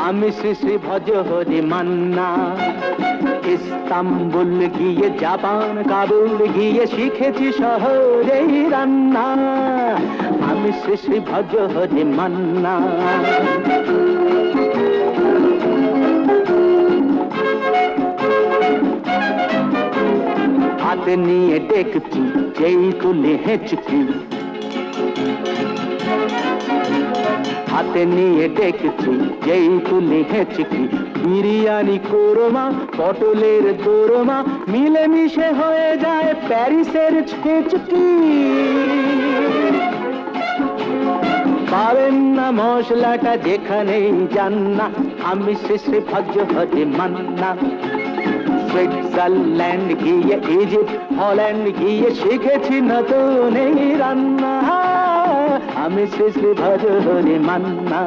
আমি শ্রী শ্রী ভজ হরি মান্না। ইস্তাম্বুল গিয়ে জাপান কাবুল গিয়ে শিখেছি শহরেই রান্না। আমি শ্রী শ্রী ভজ হরি মান্না। হাতে নিয়ে ডেকচি যেই তুলি হেঁচকি, হাতে নিয়ে ডেকচি যেই তুলি হেঁচকি। বিরিয়ানি কোরমা পটলের দোরমা মিলেমিশে হয়ে যায় প্যারিসের ছেচকি। পাবেন না মশলাটা যেখানেই যান না। আমি শ্রী শ্রী ভজ হরি মান্না। সুইজারল্যান্ড গিয়ে ইজিপ্ট হল্যান্ড গিয়ে শিখেছি নতুন এই রান্না। আমি শ্রী শ্রী ভজ হরি মান্না।